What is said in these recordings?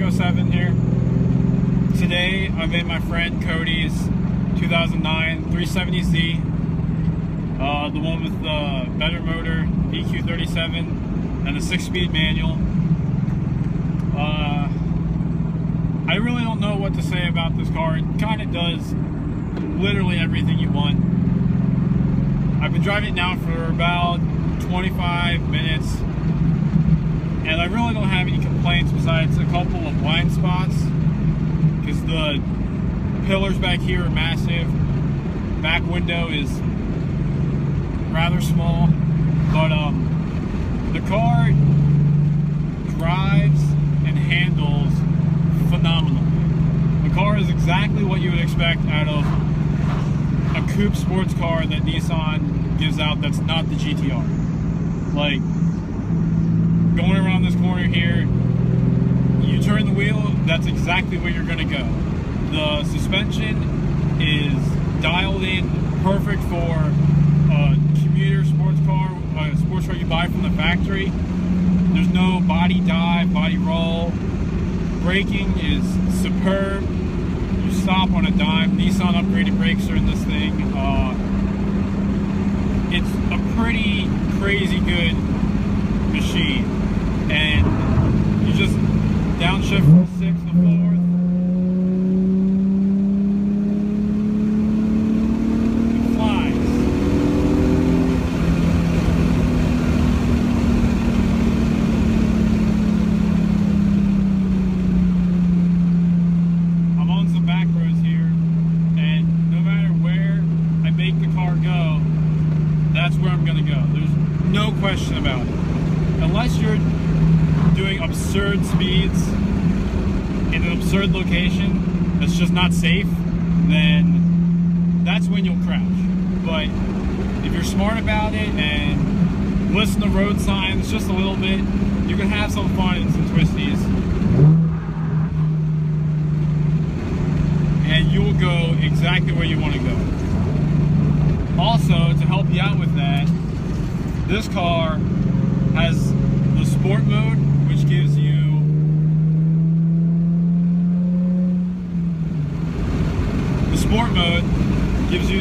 Echo 7 here. Today I'm in my friend Cody's 2009 370Z, the one with the better motor, EQ37, and a 6-speed manual. I really don't know what to say about this car. It kind of does literally everything you want. I've been driving it now for about 25 minutes, and I really don't have any complaints besides a couple of blind spots, because the pillars back here are massive. Back window is rather small, but the car drives and handles phenomenally. The car is exactly what you would expect out of a coupe sports car that Nissan gives out that's not the GTR. Like, going around this corner here, you turn the wheel, that's exactly where you're gonna go. The suspension is dialed in perfect for a commuter sports car, a sports car you buy from the factory. There's no body dive, body roll. Braking is superb. You stop on a dime. Nissan upgraded brakes are in this thing. It's a pretty crazy good machine. And you just downshift from 6 to 4th. It flies. I'm on some back roads here, and no matter where I make the car go, that's where I'm gonna go. There's no question about it. Unless you're doing absurd speeds in an absurd location that's just not safe, then that's when you'll crash. But if you're smart about it and listen to road signs just a little bit, you can have some fun and some twisties. And you will go exactly where you want to go. Also, to help you out with that, this car has the sport mode, which gives you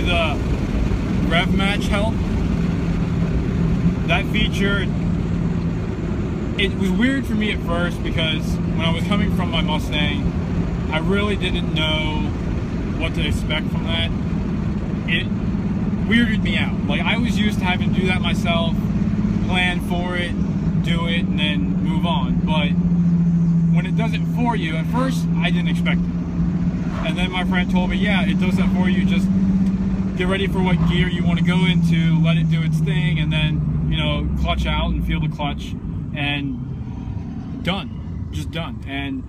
the rev match help. That feature, it was weird for me at first, because when I was coming from my Mustang, I really didn't know what to expect from that. It weirded me out. Like, I was used to having to do that myself, plan for it, do it, and then move on. But when it does it for you, at first I didn't expect it, and then my friend told me, yeah, it does that for you. Just get ready for what gear you want to go into, let it do its thing, and then, you know, clutch out and feel the clutch, and done. Just done. And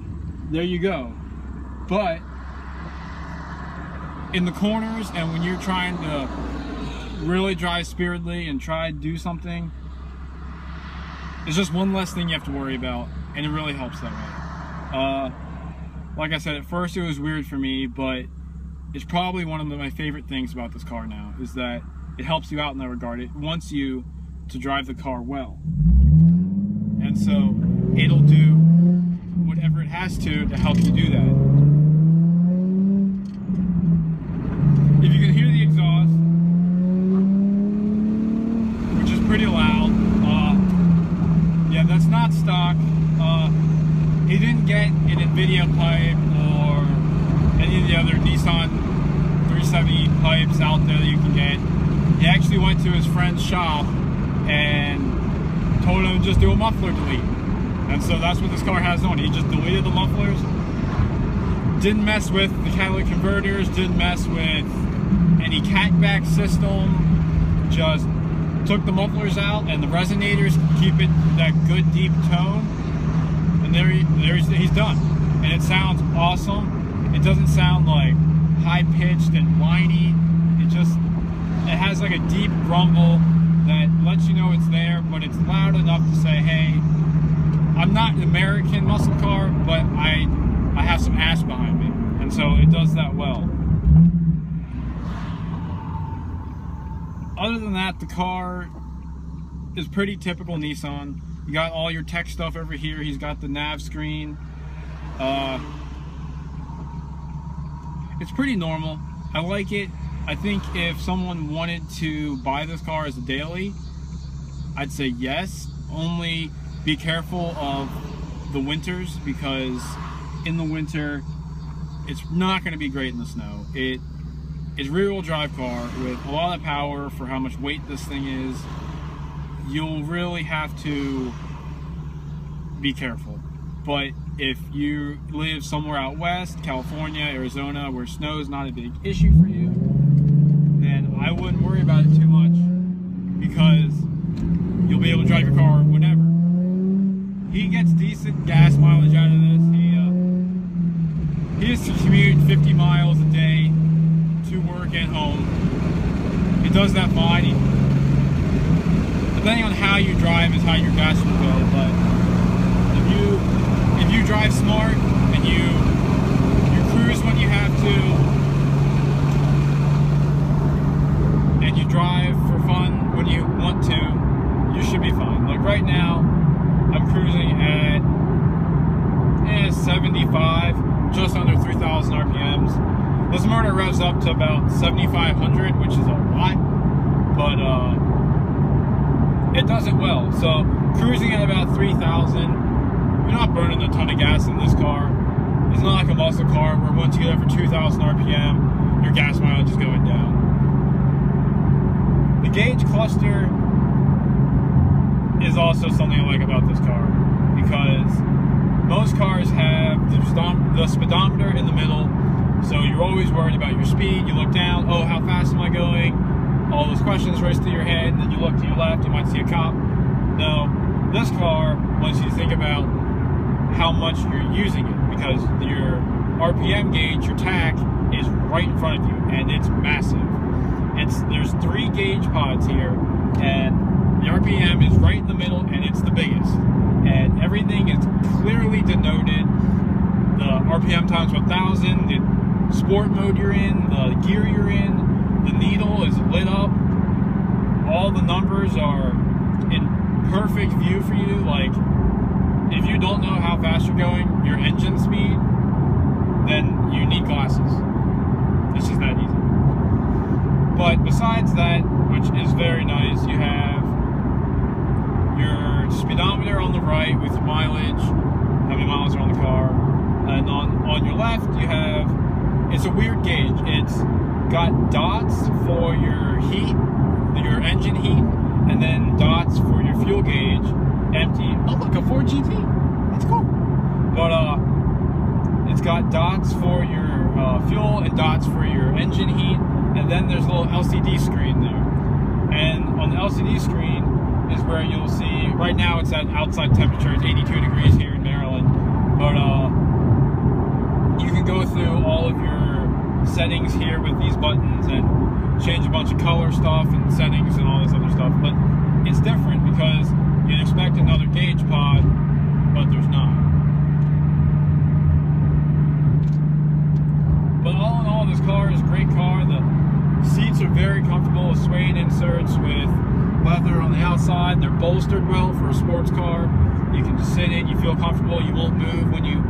there you go. But in the corners, and when you're trying to really drive spiritedly and try to do something, it's just one less thing you have to worry about, and it really helps that way. Like I said, at first it was weird for me, but it's probably one of my favorite things about this car now, is that it helps you out in that regard. It wants you to drive the car well. And so it'll do whatever it has to help you do that. If you can hear the exhaust, which is pretty loud, yeah, that's not stock. He didn't get an NVIDIA pipe or any of the other Nissan 370 pipes out there that you can get. He actually went to his friend's shop and told him to just do a muffler delete. And so that's what this car has on. He just deleted the mufflers, didn't mess with the catalytic converters, didn't mess with any catback system, just took the mufflers out and the resonators to keep it that good deep tone, and he's done. And it sounds awesome. It doesn't sound like high-pitched and whiny. It has like a deep rumble that lets you know it's there, but it's loud enough to say, hey, I'm not an American muscle car, but I have some ass behind me. And so it does that well. Other than that, the car is pretty typical Nissan. You got all your tech stuff over here. He's got the nav screen. It's pretty normal. I like it. I think if someone wanted to buy this car as a daily, I'd say yes. Only be careful of the winters, because in the winter it's not going to be great in the snow. It is a rear-wheel drive car with a lot of power for how much weight this thing is. You'll really have to be careful. But if you live somewhere out west, California, Arizona, where snow is not a big issue for you, then I wouldn't worry about it too much, because you'll be able to drive your car whenever. He gets decent gas mileage out of this. He has to commute 50 miles a day to work and home. He does that fine. Depending on how you drive is how your gas will go. But if you drive smart and you cruise when you have to, and you drive for fun when you want to, you should be fine. Like right now, I'm cruising at 75, just under 3,000 RPMs. This motor revs up to about 7,500, which is a lot, but it does it well. So cruising at about 3,000, you're not burning a ton of gas in this car. It's not like a muscle car where once you get over 2,000 RPM, your gas mileage is going down. The gauge cluster is also something I like about this car, because most cars have the speedometer in the middle, so you're always worried about your speed. You look down, oh, how fast am I going? All those questions race through your head, and then you look to your left, you might see a cop. No, this car wants you to think about how much you're using it, because your RPM gauge, your tach, is right in front of you, and it's massive. There's 3 gauge pods here, and the RPM is right in the middle, and it's the biggest. And everything is clearly denoted. The RPM times 1,000, the sport mode you're in, the gear you're in, the needle is lit up. All the numbers are in perfect view for you. Like, if you don't know how fast you're going, your engine speed, then you need glasses. It's just that easy. But besides that, which is very nice, you have your speedometer on the right with your mileage, how many miles are on the car, and on your left you have, it's a weird gauge. It's got dots for your heat, your engine heat, and then dots for your fuel gauge, empty. Oh look, a Ford GT, that's cool. But it's got dots for your fuel and dots for your engine heat, and then there's a little LCD screen there. And on the LCD screen is where you'll see, right now it's at outside temperature, it's 82 degrees here in Maryland, but you can go through all of your settings here with these buttons and change a bunch of color stuff and settings and all this other stuff. But it's different because you'd expect another gauge pod, but there's not. But all in all, this car is a great car. The seats are very comfortable, suede inserts with leather on the outside. They're bolstered well for a sports car. You can just sit in, you feel comfortable, you won't move when you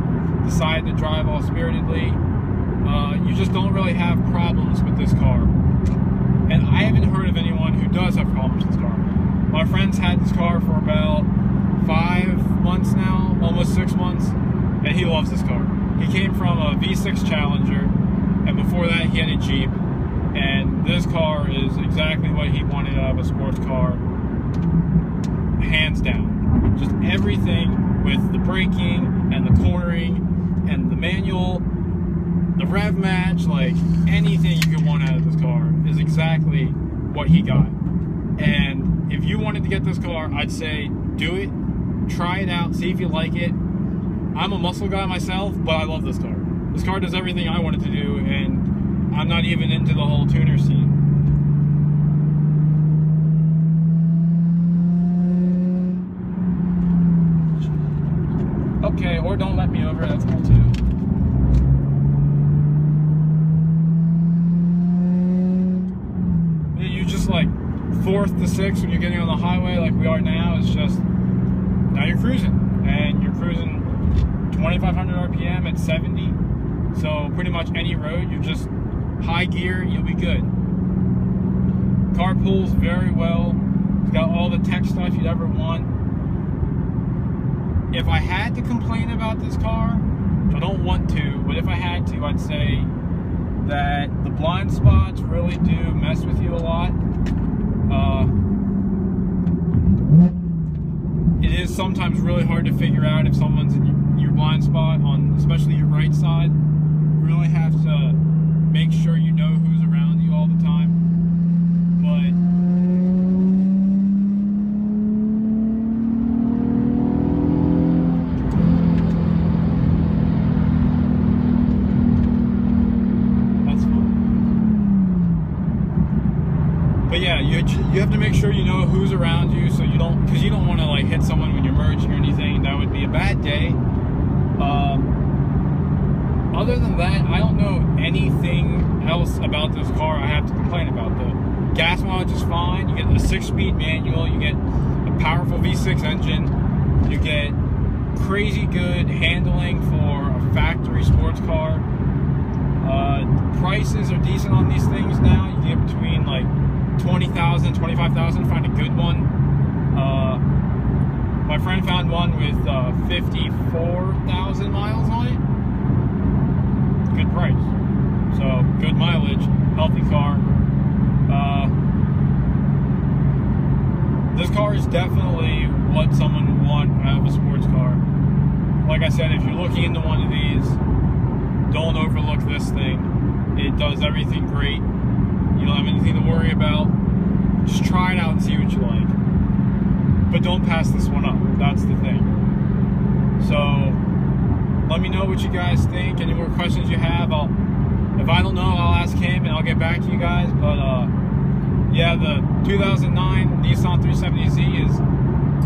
decide to drive all spiritedly. You just don't really have problems with this car. And I haven't heard of anyone who does have problems with this car. My friend's had this car for about 5 months now, almost 6 months, and he loves this car. He came from a V6 Challenger, and before that he had a Jeep. And this car is exactly what he wanted out of a sports car, hands down. Just everything with the braking and the cornering and the manual, the rev match, like anything you could want out of this car is exactly what he got. And if you wanted to get this car, I'd say do it, try it out, see if you like it. I'm a muscle guy myself, but I love this car. This car does everything I wanted to do, and I'm not even into the whole tuner scene. Okay, or don't let me over, that's cool too. You just like 4th to 6th when you're getting on the highway like we are now, it's just, now you're cruising. And you're cruising 2,500 RPM at 70. So pretty much any road, you're just high gear, you'll be good. Car pulls very well. It's got all the tech stuff you'd ever want. If I had to complain about this car, which I don't want to, but if I had to, I'd say that the blind spots really do mess with you a lot. It is sometimes really hard to figure out if someone's in your blind spot, on especially your right side. You really have to make sure you know who's around you all the time. But yeah, you have to make sure you know who's around you, so you don't, because you don't want to like hit someone when you're merging or anything. That would be a bad day. Other than that, I don't know anything else about this car I have to complain about. The gas mileage is fine. You get a 6-speed manual. You get a powerful V6 engine. You get crazy good handling for a factory sports car. Prices are decent on these things now. You get between like 20,000, 25,000 to find a good one. My friend found one with 54,000 miles on it. Good price. So good mileage, healthy car. This car is definitely what someone would want out of a sports car. Like I said, if you're looking into one of these, don't overlook this thing. It does everything great. You don't have anything to worry about. Just try it out and see what you like. But don't pass this one up. That's the thing. So let me know what you guys think. Any more questions you have, if I don't know, I'll ask him and I'll get back to you guys. But yeah, the 2009 Nissan 370Z is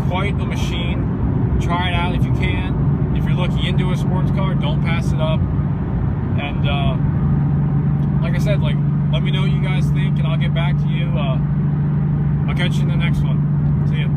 quite a machine. Try it out if you can. If you're looking into a sports car, don't pass it up. And like I said, like, let me know what you guys think, and I'll get back to you. I'll catch you in the next one. See ya.